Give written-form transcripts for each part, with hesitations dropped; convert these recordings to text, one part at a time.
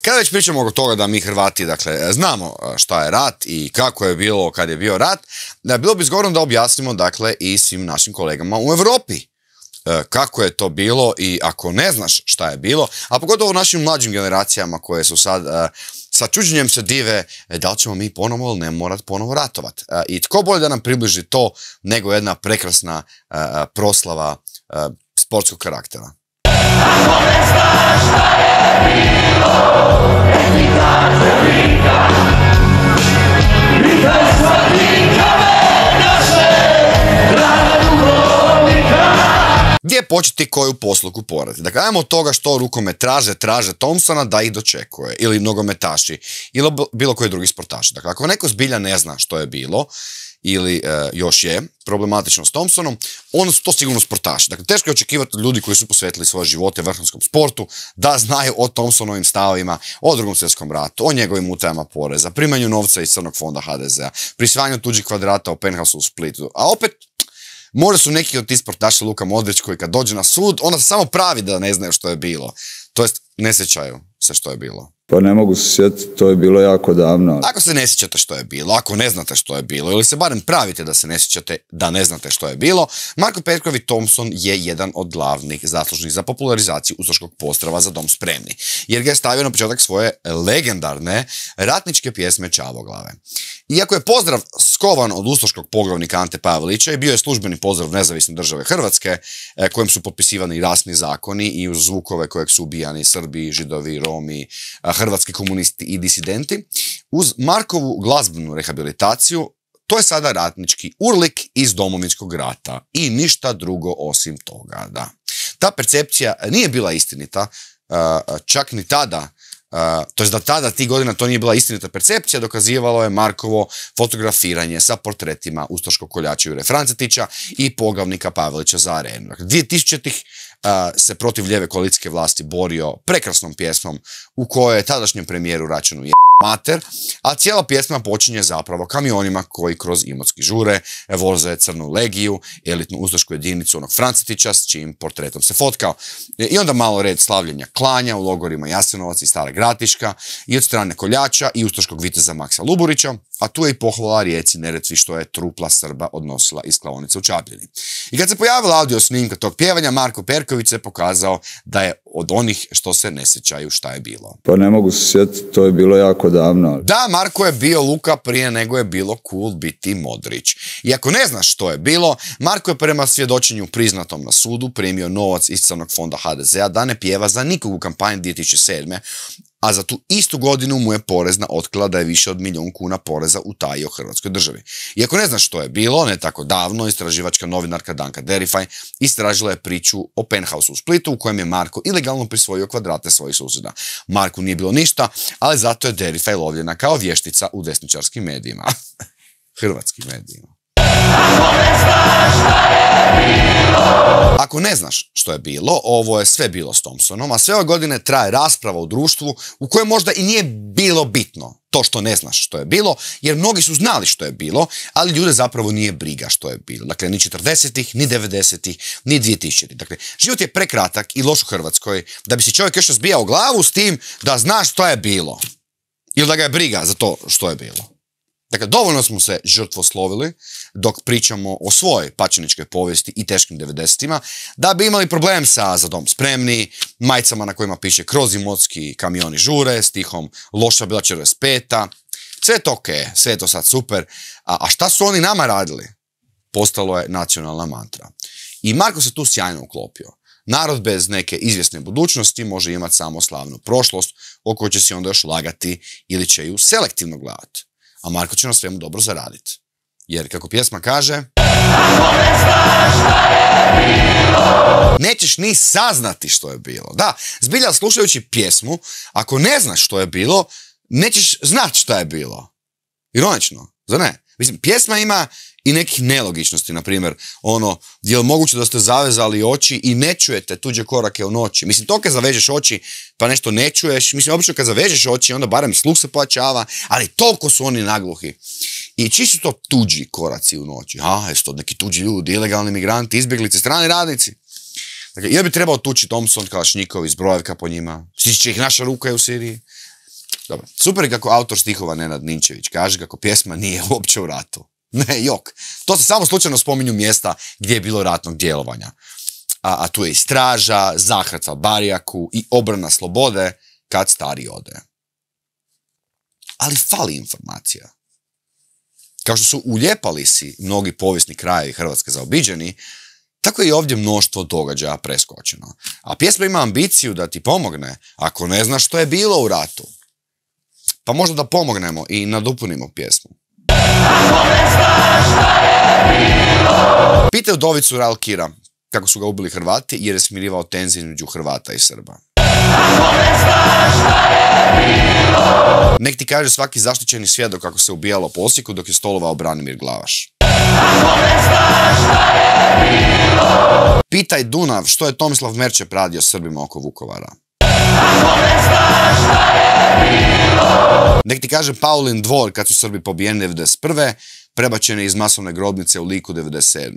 Kada već pričamo oko toga da mi Hrvati, dakle, znamo šta je rat i kako je bilo kad je bio rat, bilo bi zgodno da objasnimo, dakle, i svim našim kolegama u Europi kako je to bilo i ako ne znaš šta je bilo, a pogotovo našim mlađim generacijama koje su sad sa čuđenjem se dive da li ćemo mi ponovo ili ne morat ponovo ratovat. I tko bolje da nam približi to nego jedna prekrasna proslava sportskog karaktera. Ako ne znaš šta je bilo, neki dan se vika, vitaj svatnikave naše, drage Dubrovnika. Gdje početi koju posluku porati? Dakle, ajmo od toga što rukometaše traže Thompsona da ih dočekuje, ili nogometaši, ili bilo koji drugi sportaši. Dakle, ako neko zbilja ne zna što je bilo, ili još je problematično s Thompsonom, onda su to sigurno sportaši. Dakle, teško je očekivati od ljudi koji su posvetili svoje živote vrhunskom sportu da znaju o Thompsonovim stavovima, o Drugom svjetskom ratu, o njegovim utajama poreza, primanju novca iz crnog fonda HDZ-a, prisvajanju tuđih kvadrata u penthousu u Splitu, a opet možda su neki od tih sportaša Luka Modrić koji kad dođe na sud, onda se samo pravi da ne znaju što je bilo. To jest, ne sjećaju se što je bilo. Pa ne mogu se sjetiti, to je bilo jako davno. Ako se ne sjećate što je bilo, ako ne znate što je bilo, ili se barem pravite da se ne sjećate da ne znate što je bilo, Marko Perković Thompson je jedan od glavnih zaslužnih za popularizaciju ustaškog pozdrava Za dom spremni, jer ga je stavio na početak svoje legendarne ratničke pjesme Čavoglave. Iako je pozdrav skovan od ustaškog poglavnika Ante Pavelića i bio je službeni pozdrav Nezavisne države Hrvatske, kojem su potpisivani rasni zakoni i uz zvukove kojeg su ubijani Srbi, Židovi, Romi, hrvatski komunisti i disidenti, uz Markovu glazbenu rehabilitaciju, to je sada ratnički urlik iz Domovinskog rata i ništa drugo osim toga, da. Ta percepcija nije bila istinita, čak ni tada, to je da tada tih godina to nije bila istinita percepcija, dokazivalo je Markovo fotografiranje sa portretima ustaškog koljača Jure Francetića i poglavnika Pavelića za Arenu. 2000-ih se protiv lijeve koalicijske vlasti borio prekrasnom pjesmom u kojoj je tadašnjem premijeru Račanu je mater, a cijela pjesma počinje zapravo kamionima koji kroz Imotski žure voze Crnu legiju, elitnu ustašku jedinicu onog Francetića s čijim portretom se fotkao. I onda malo red slavljenja klanja u logorima Jasenovac i Stara Gradiška i od strane koljača i ustaškog viteza Maksa Luburića, a tu je i pohvala rijeci Neretvi što je trupla Srba odnosila iz klaonice u Čapljini. I kad se pojavila audio snimka tog pjevanja, Marko Perković se pokazao da je od onih što se ne sjećaju šta je bilo. Pa ne mogu se sjetiti, to je bilo jako davno. Da, Marko je bio Luka prije nego je bilo cool biti Modrić. I ako ne znaš što je bilo, Marko je prema svjedočenju priznatom na sudu primio novac iz crnog fonda HDZ-a da ne pjeva za nikog u kampanji 2007. A za tu istu godinu mu je porezna otkrila da je više od 1 milijun kuna poreza utajio Hrvatskoj državi. Iako ne znaš što je bilo, ne tako davno, istraživačka novinarka Danka Derifaj istražila je priču o penthousu u Splitu u kojem je Marko ilegalno prisvojio kvadrate svojih susjeda. Marku nije bilo ništa, ali zato je Derifaj lovljena kao vještica u desničarskim medijima. Hrvatskim medijima. Ako ne znaš što je bilo, ovo je sve bilo s Thompsonom, a sve ove godine traje rasprava u društvu u kojoj možda i nije bilo bitno to što ne znaš što je bilo, jer mnogi su znali što je bilo, ali ljude zapravo nije briga što je bilo. Dakle, ni 40-ih, ni 90-ih, ni 2000-ih. Dakle, život je prekratak i loš u Hrvatskoj da bi si čovjek još zbijao glavu s tim da znaš što je bilo. Ili da ga je briga za to što je bilo. Dakle, dovoljno smo se žrtvoslovili dok pričamo o svojoj pačeničkoj povijesti i teškim 90-ima, da bi imali problem sa Za dom spremni, majicama na kojima piše kroz Imotski kamioni žure, stihom loša bila 45-a. Sve je to ok, sve je to sad super. A šta su oni nama radili? Postalo je nacionalna mantra. I Marko se tu sjajno uklopio. Narod bez neke izvjesne budućnosti može imati samo slavnu prošlost o kojoj će se onda još lagati ili će ju selektivno gledati. A Marko će na svemu dobro zaraditi. Jer, kako pjesma kaže, nećeš ni saznati što je bilo. Da, zbilja slušajući pjesmu, ako ne znaš što je bilo, nećeš znati što je bilo. Ironično, zar ne? Mislim, pjesma ima i nekih nelogičnosti, na primjer, je li moguće da ste zavezali oči i ne čujete tuđe korake u noći? Mislim, to kad zavežeš oči pa nešto ne čuješ, mislim, obično kad zavežeš oči onda barem sluh se pojačava, ali toliko su oni nagluhi. I čiji su to tuđi koraci u noći? Jesu to neki tuđi ljudi, ilegalni migranti, izbjeglice, strani radnici? Dakle, ili bi trebao tući Thompson, Kalašnjikov, Zbrojevka po njima, stići će ih naša ruka u Siriji. Dobro. Super je kako autor stihova Nenad Ninčević kaže kako pjesma nije uopće u ratu. Ne, jok. To se samo slučajno spominju mjesta gdje je bilo ratnog djelovanja. A tu je i straža, zahvat Barijaku i obrana slobode kad stari ode. Ali fali informacija. Kao što su u Ljepalici mnogi povijesni krajevi Hrvatske zaobiđeni, tako je i ovdje mnoštvo događaja preskočeno. A pjesma ima ambiciju da ti pomogne ako ne znaš što je bilo u ratu. Pa možda da pomognemo i nadopunimo pjesmu. Pitaj udovicu Ralkira kako su ga ubili Hrvati jer je smirivao tenzije između Hrvata i Srba. Nek ti kaže svaki zaštićeni svjedok kako se ubijalo po Osijeku dok je stolovao Branimir Glavaš. Pitaj Dunav što je Tomislav Merčep radio Srbima oko Vukovara. Nek ti kaže Paulin Dvor kad su Srbi pobijeni 1991. prebačeni iz masovne grobnice u Liku 1997.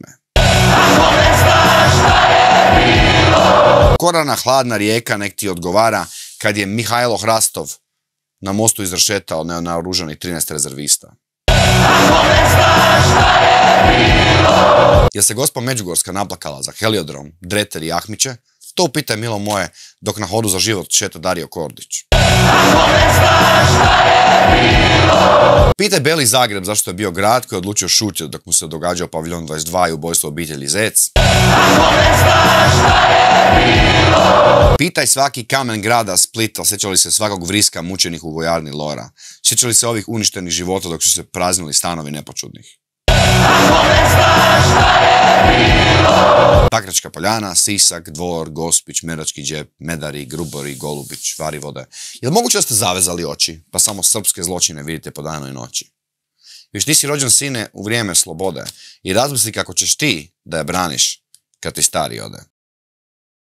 Korana hladna rijeka nek ti odgovara kad je Mihajlo Hrastov na mostu izrešetao nenaoružanih 13 rezervista. Jel se gospa Međugorska naplakala za Heliodrom, Dreter i Ahmiće? To upitaj milo moje dok na hodu za život šeta Dario Kordić. Pitaj Beli Zagreb zašto je bio grad koji je odlučio šutiti dok mu se događao paviljon 22 i ubojstvo obitelji Zec. Pitaj svaki kamen grada Splita sjeća li se svakog vriska mučenih u vojarni Lora. Sjeća li se ovih uništenih života dok su se praznili stanovi nepočudnih. Pakračka Poljana, Sisak, Dvor, Gospić, Medački džep, Medari, Grubori, Golubić, Varivode. Je li moguće da ste zavezali oči, pa samo srpske zločine vidite po danu i noći? Viš ti si rođen sine u vrijeme slobode i razmisli kako ćeš ti da je braniš kad ti stari ode.